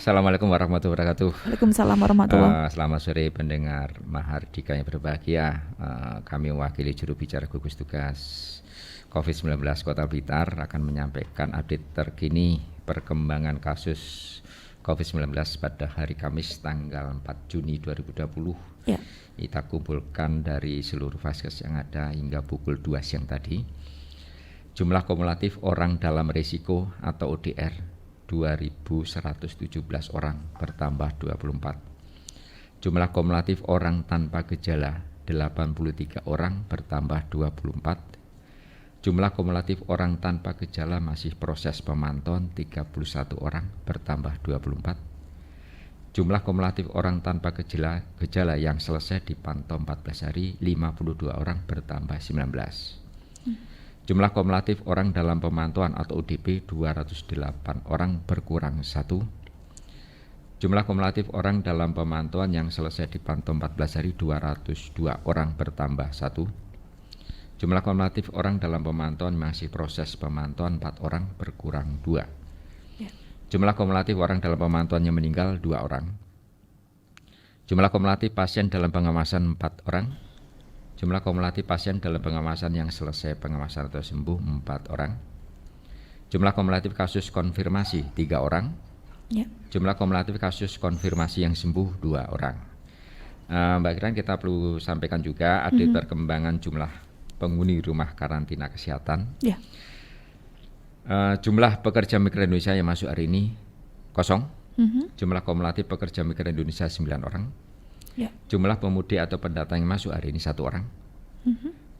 Assalamualaikum warahmatullahi wabarakatuh. Waalaikumsalam warahmatullahi. Selamat sore pendengar Mahardika yang berbahagia. Kami mewakili juru bicara gugus tugas COVID-19 Kota Blitar akan menyampaikan update terkini perkembangan kasus COVID-19 pada hari Kamis tanggal 4 Juni 2020. Ya. Kita kumpulkan dari seluruh vaskes yang ada hingga pukul 2 siang tadi. Jumlah kumulatif orang dalam risiko atau ODR 2.117 orang bertambah 24. Jumlah kumulatif orang tanpa gejala 83 orang bertambah 24. Jumlah kumulatif orang tanpa gejala masih proses pemantauan 31 orang bertambah 24. Jumlah kumulatif orang tanpa gejala yang selesai dipantau 14 hari 52 orang bertambah 19. Jumlah kumulatif orang dalam pemantauan atau ODP 208 orang berkurang 1. Jumlah kumulatif orang dalam pemantauan yang selesai dipantau 14 hari 202 orang bertambah 1. Jumlah kumulatif orang dalam pemantauan masih proses pemantauan 4 orang berkurang 2. Ya. Jumlah kumulatif orang dalam pemantauan yang meninggal 2 orang. Jumlah kumulatif pasien dalam pengawasan 4 orang. Jumlah kumulatif pasien dalam pengawasan yang selesai pengawasan atau sembuh 4 orang. Jumlah kumulatif kasus konfirmasi 3 orang. Ya. Jumlah kumulatif kasus konfirmasi yang sembuh 2 orang. Mbak Kiran, kita perlu sampaikan juga ada perkembangan jumlah penghuni rumah karantina kesehatan. Ya. Jumlah pekerja migran Indonesia yang masuk hari ini kosong. Jumlah kumulatif pekerja migran Indonesia 9 orang. Ya. Jumlah pemudik atau pendatang yang masuk hari ini 1 orang.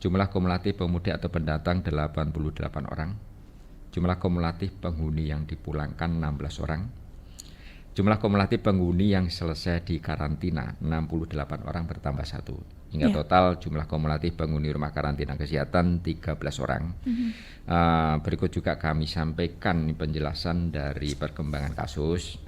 Jumlah kumulatif pemudik atau pendatang 88 orang. Jumlah kumulatif penghuni yang dipulangkan 16 orang. Jumlah kumulatif penghuni yang selesai di karantina 68 orang bertambah 1. Hingga total jumlah kumulatif penghuni rumah karantina kesehatan 13 orang. Berikut juga kami sampaikan penjelasan dari perkembangan kasus.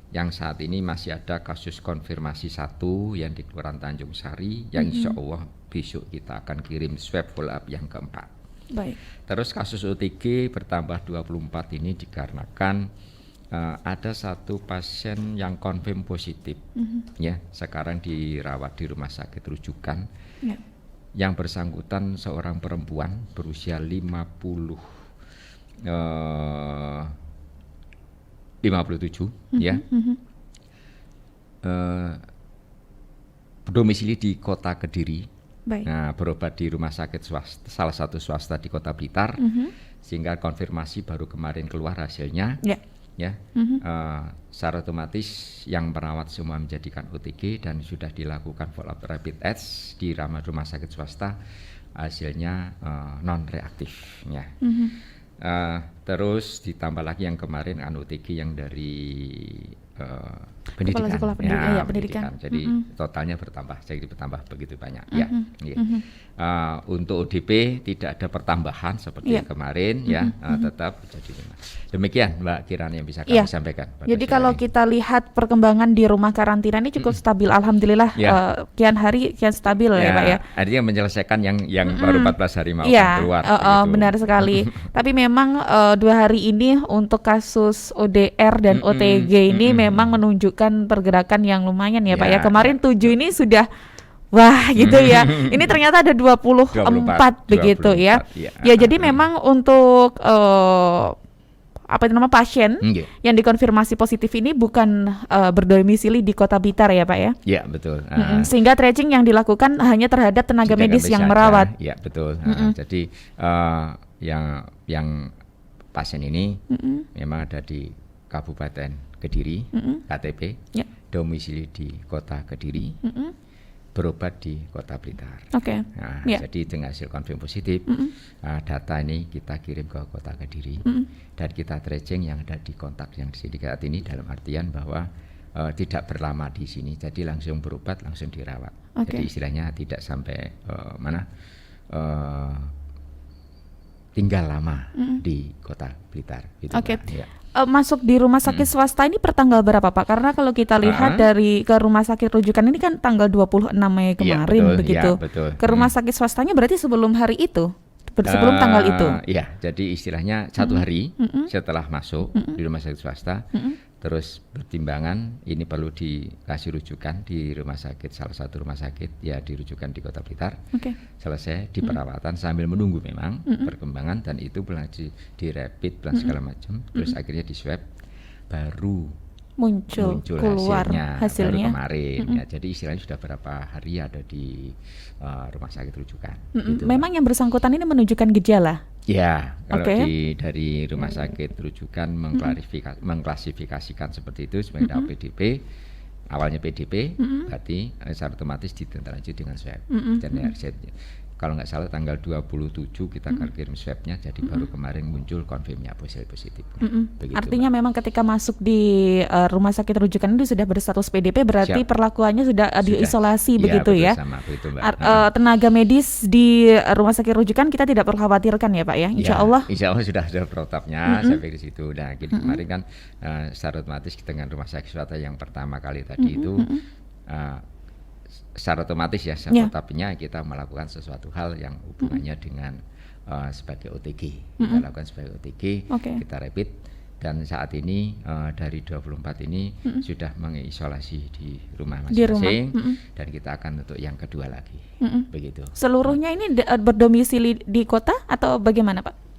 Yang saat ini masih ada kasus konfirmasi 1 yang di Kelurahan Tanjung Sari yang insya Allah besok kita akan kirim swab follow up yang keempat. Baik. Terus kasus OTG bertambah 24 ini dikarenakan ada 1 pasien yang konfirm positif, ya sekarang dirawat di rumah sakit rujukan. Ya. Yang bersangkutan seorang perempuan berusia 57 ya. Domisili di Kota Kediri. Baik. Nah, berobat di rumah sakit swasta, salah satu swasta di Kota Blitar. Sehingga konfirmasi baru kemarin keluar hasilnya. Ya. Ya. Secara otomatis yang perawat semua menjadikan OTG dan sudah dilakukan follow up rapid test di rumah sakit swasta, hasilnya non reaktif ya. Terus ditambah lagi yang kemarin OTG yang dari pendidikan. Pendidikan. Jadi totalnya bertambah, jadi bertambah begitu banyak. Ya. Untuk ODP tidak ada pertambahan seperti kemarin, tetap jadi 5. Demikian Mbak Kiran yang bisa kami sampaikan. Jadi kalau kita lihat perkembangan di rumah karantina ini cukup stabil, alhamdulillah. Kian hari kian stabil ya Pak ya. Artinya menyelesaikan yang baru 14 hari mau keluar. Benar sekali. Tapi memang 2 hari ini untuk kasus ODR dan OTG ini memang menunjukkan pergerakan yang lumayan ya Pak ya. Kemarin 7 ini sudah wah gitu ya. Ini ternyata ada 24 begitu ya. Ya jadi memang untuk pasien yang dikonfirmasi positif ini bukan berdomisili di Kota Blitar ya Pak ya. Iya betul. Sehingga tracing yang dilakukan hanya terhadap tenaga medis yang merawat. Iya betul. Jadi yang pasien ini memang ada di Kabupaten Kediri, KTP, domisili di Kota Kediri, berobat di Kota Blitar. Jadi dengan hasil konfirm positif, data ini kita kirim ke Kota Kediri dan kita tracing yang ada di kontak yang di sini saat ini, dalam artian bahwa tidak berlama di sini, jadi langsung berobat, langsung dirawat. Jadi istilahnya tidak sampai tinggal lama di Kota Blitar. Gitu, ya. Masuk di rumah sakit swasta ini pertanggal berapa Pak? Karena kalau kita lihat dari ke rumah sakit rujukan ini kan tanggal 26 Mei kemarin begitu. Ke rumah sakit swastanya berarti sebelum hari itu? Sebelum tanggal itu? Iya, jadi istilahnya 1 hari setelah masuk di rumah sakit swasta, terus pertimbangan ini perlu dikasih rujukan di rumah sakit, salah satu rumah sakit ya dirujukan di Kota Blitar. Selesai di perawatan sambil menunggu memang perkembangan, dan itu di rapid dan segala macam, terus akhirnya di swab baru muncul keluar hasilnya baru kemarin. Ya, jadi istilahnya sudah berapa hari ada di rumah sakit rujukan. Gitu, memang yang bersangkutan ini menunjukkan gejala? Ya, kalau dari rumah sakit rujukan mengklasifikasikan seperti itu sebagai PDP, awalnya PDP, berarti secara otomatis ditindaklanjuti dengan swab. Dan kalau nggak salah tanggal 27 kita akan kirim swabnya, jadi baru kemarin muncul konfirmnya positif. Artinya memang ketika masuk di rumah sakit rujukan itu sudah berstatus PDP, berarti perlakuannya sudah diisolasi begitu ya? Sama, begitu, Mbak. Tenaga medis di rumah sakit rujukan kita tidak perlu khawatirkan ya Pak ya, Insya Allah? Insya Allah sudah ada protapnya sampai di situ. Nah, kemarin kan secara otomatis dengan rumah sakit swasta yang pertama kali tadi itu secara otomatis ya, protapnya kita melakukan sesuatu hal yang hubungannya dengan sebagai OTG. Kita lakukan sebagai OTG, kita rapid, dan saat ini dari 24 ini sudah mengisolasi di rumah masing-masing, dan kita akan untuk yang kedua lagi. Begitu. Seluruhnya ini berdomisili di kota atau bagaimana Pak?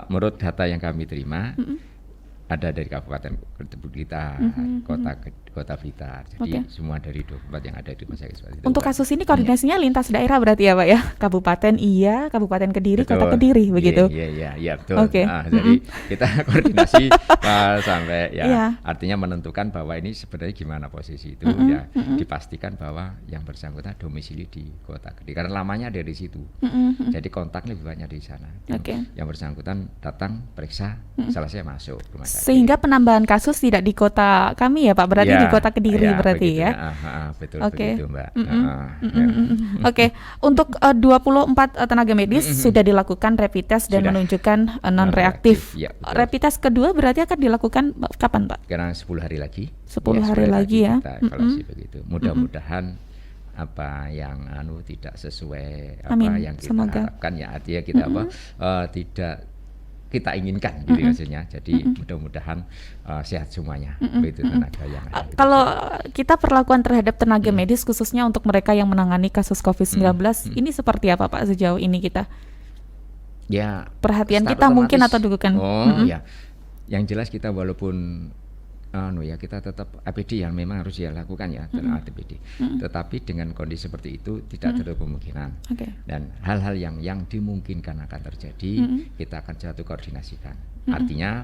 Menurut data yang kami terima, ada dari Kabupaten Blitar, Kota Blitar. Jadi semua dari 24 yang ada di rumah sakit seperti itu. Untuk kasus ini koordinasinya lintas daerah berarti ya Pak ya? Kabupaten Kabupaten Kediri, betul. Kota Kediri begitu? Iya betul. Jadi kita koordinasi sampai artinya menentukan bahwa ini sebenarnya gimana posisi itu, ya dipastikan bahwa yang bersangkutan domisili di Kota Kediri karena lamanya ada di situ. Jadi kontak lebih banyak di sana. Yang bersangkutan datang periksa, selesai masuk rumah sakit. Sehingga penambahan kasus tidak di kota kami ya Pak, berarti di Kota Kediri berarti begitu, ya? Betul begitu Mbak. Untuk 24 tenaga medis sudah dilakukan rapid test dan menunjukkan non-reaktif. Rapid test kedua berarti akan dilakukan kapan Pak? Karena 10 hari lagi. 10 hari lagi ya? Kita evaluasi begitu. Mudah-mudahan apa yang tidak sesuai apa yang kita harapkan ya, artinya kita tidak kita inginkan gitu maksudnya. Jadi mudah-mudahan sehat semuanya. Begitu tenaga yang ada. Kalau kita perlakuan terhadap tenaga medis khususnya untuk mereka yang menangani kasus COVID-19 ini seperti apa Pak sejauh ini kita? Ya, perhatian kita mungkin atau dukungan? Ya. Yang jelas kita walaupun kita tetap APD yang memang harus dilakukan ya, APD. Tetapi dengan kondisi seperti itu tidak terlalu kemungkinan. Dan hal-hal yang dimungkinkan akan terjadi, kita akan satu koordinasikan. Artinya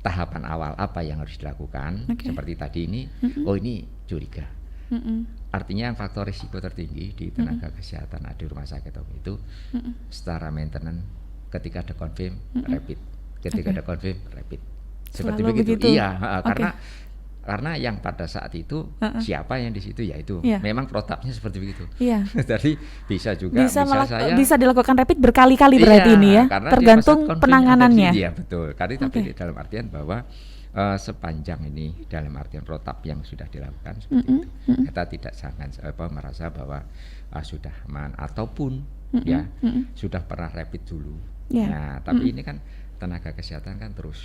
tahapan awal apa yang harus dilakukan, seperti tadi ini, ini curiga. Artinya yang faktor risiko tertinggi di tenaga kesehatan di rumah sakit itu secara maintenance ketika ada confirm rapid, ketika ada confirm rapid. Seperti begitu. Iya, karena yang pada saat itu siapa yang di situ yaitu memang protapnya seperti begitu. Jadi bisa dilakukan rapid berkali-kali berarti ini ya, tergantung penanganannya. Iya betul. Tapi dalam artian bahwa sepanjang ini dalam artian protap yang sudah dilakukan seperti itu, kita tidak sangat merasa bahwa sudah aman ataupun sudah pernah rapid dulu. Nah, tapi ini kan tenaga kesehatan kan terus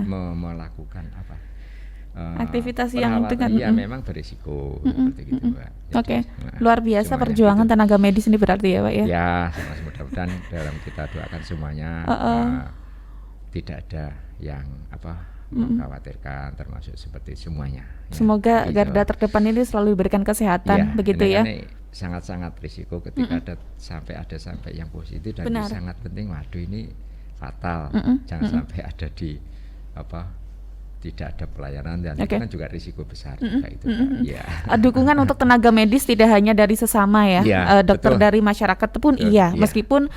melakukan aktivitas yang dengan memang berisiko seperti gitu Mbak. Luar biasa perjuangan tenaga medis ini berarti ya Pak ya. Ya, mudah-mudahan dalam kita doakan semuanya tidak ada yang mengkhawatirkan, termasuk seperti semuanya. Semoga garda terdepan ini selalu diberikan kesehatan begitu ya. Sangat-sangat risiko ketika sampai yang positif, dan ini sangat penting. Waduh, ini fatal, jangan sampai ada di tidak ada pelayanan, dan itu kan juga risiko besar itu. Dukungan untuk tenaga medis tidak hanya dari sesama dokter dari masyarakat pun meskipun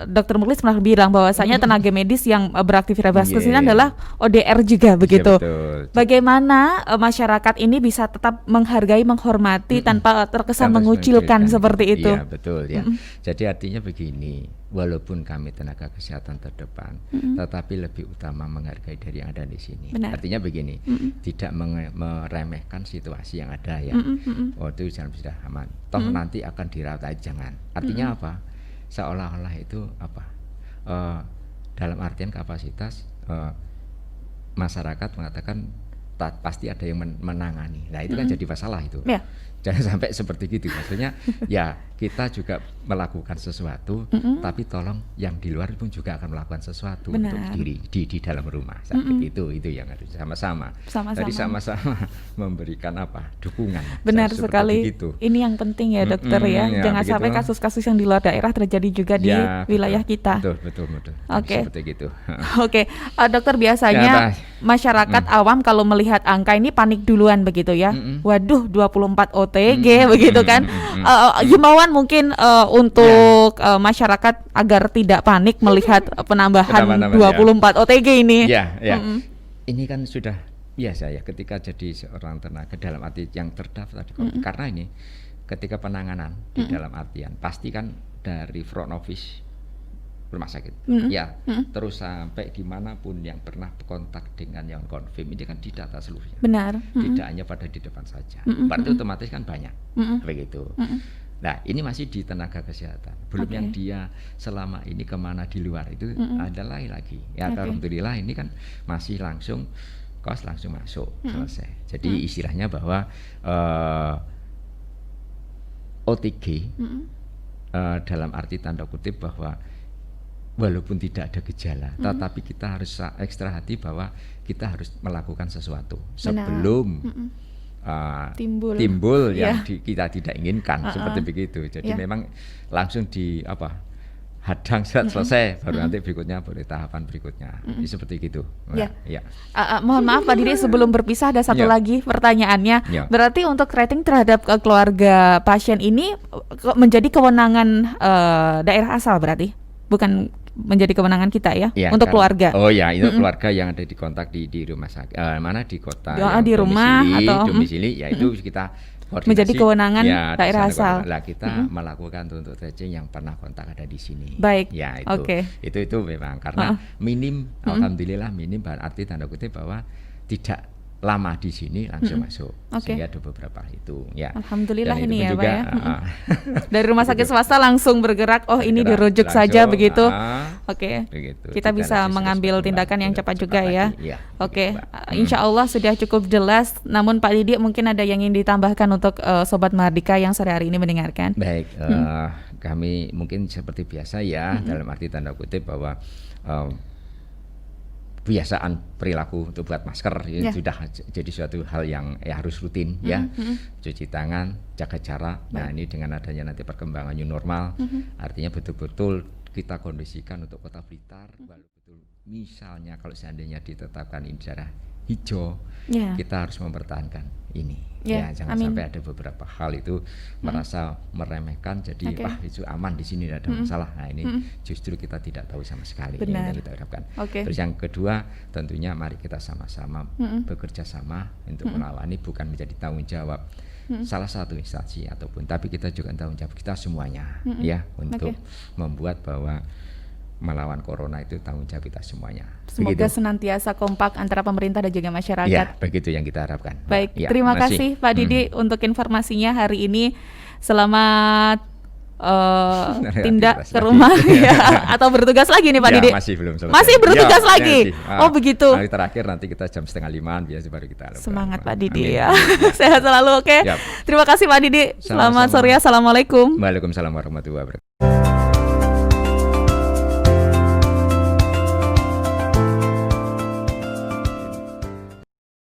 Dokter Muklis pernah bilang bahwasanya tenaga medis yang beraktivitas ini adalah ODR juga begitu. Bagaimana masyarakat ini bisa tetap menghargai, menghormati tanpa terkesan mengucilkan seperti itu. Iya betul ya. Jadi artinya begini, walaupun kami tenaga kesehatan terdepan, tetapi lebih utama menghargai dari yang ada di sini. Artinya begini, tidak meremehkan situasi yang ada ya. Itu jangan sudah aman. Toh nanti akan dirawat aja, jangan. Artinya apa? Seolah-olah itu dalam artian kapasitas masyarakat mengatakan pasti ada yang menangani. Nah itu kan jadi masalah itu. Ya. Jangan sampai seperti gitu. Maksudnya ya kita juga melakukan sesuatu, tapi tolong yang di luar pun juga akan melakukan sesuatu untuk diri di dalam rumah. Sampai itu yang harus sama-sama. Jadi sama-sama memberikan dukungan. Benar sekali. Begitu. Ini yang penting ya dokter ya. Jangan sampai kasus-kasus yang di luar daerah terjadi juga di wilayah kita. Betul. Oke. Seperti gitu. Oke, dokter, biasanya masyarakat awam kalau melihat angka ini panik duluan begitu ya. Waduh, 24 OTG begitu kan. Himbauan mungkin untuk masyarakat agar tidak panik melihat penambahan 24 OTG ini. Ya. Ini kan sudah biasa ya ketika jadi seorang tenaga dalam arti yang terdaftar di COVID. Karena ini ketika penanganan di dalam artian pasti kan dari front office rumah sakit, terus sampai dimanapun yang pernah kontak dengan yang confirm ini kan didata seluruhnya. Benar. Tidak hanya pada di depan saja. Berarti otomatis kan banyak, begitu. Nah ini masih di tenaga kesehatan. Belum yang dia selama ini kemana di luar itu ada lagi. Ya alhamdulillah ini kan masih langsung masuk selesai. Jadi istilahnya bahwa OTG dalam arti tanda kutip bahwa walaupun tidak ada gejala, tetapi kita harus ekstra hati bahwa kita harus melakukan sesuatu sebelum timbul yang kita tidak inginkan, seperti begitu. Jadi memang langsung hadang selesai, baru nanti berikutnya boleh tahapan berikutnya. Seperti gitu. Mohon maaf Pak Didi, sebelum berpisah ada satu lagi pertanyaannya. Berarti untuk rating terhadap keluarga pasien ini menjadi kewenangan daerah asal berarti? Bukan menjadi kewenangan kita ya untuk keluarga. Itu keluarga yang ada di kontak di rumah sakit, mana di kota di rumah atau domisili, itu kita menjadi kewenangan daerah asal. Kita melakukan untuk tracing yang pernah kontak ada di sini. Baik. Ya itu memang karena minim, alhamdulillah minim, berarti tanda kutip bahwa tidak lama di sini langsung masuk. Sehingga ada beberapa itu alhamdulillah ini ya Pak ya. Dari rumah sakit swasta langsung bergerak, ini dirujuk langsung, saja begitu. Kita bisa mengambil tindakan yang cepat juga ya. Insya Allah sudah cukup jelas. Namun Pak Didi mungkin ada yang ingin ditambahkan untuk Sobat Mahardika yang sore hari ini mendengarkan. Baik, kami mungkin seperti biasa ya, dalam arti tanda kutip bahwa kebiasaan perilaku untuk buat masker sudah jadi suatu hal yang harus rutin cuci tangan, jaga jarak. Nah ini dengan adanya nanti perkembangan new normal, artinya betul-betul kita kondisikan untuk Kota Blitar, betul misalnya kalau seandainya ditetapkan ini daerah hijau, kita harus mempertahankan ini. Jangan sampai ada beberapa hal itu merasa meremehkan, jadi itu aman di sini tidak ada masalah. Nah ini justru kita tidak tahu sama sekali. Ini yang kita harapkan. Terus yang kedua tentunya mari kita sama-sama bekerja sama untuk melawan ini, bukan menjadi tanggung jawab salah satu instansi ataupun, tapi kita juga tanggung jawab kita semuanya untuk membuat bahwa melawan corona itu tanggung jawab kita semuanya. Semoga senantiasa kompak antara pemerintah dan juga masyarakat. Begitu yang kita harapkan. Baik, terima kasih Pak Didi untuk informasinya hari ini. Selamat tindak ke rumah atau bertugas lagi nih Pak Didi? Masih belum selesai. Masih bertugas lagi? Begitu. Hari terakhir nanti kita jam 4:30 biasa baru kita lakukan. Semangat Pak Didi ya. Sehat selalu. Terima kasih Pak Didi. Selamat sore. Assalamualaikum. Waalaikumsalam warahmatullahi wabarakatuh.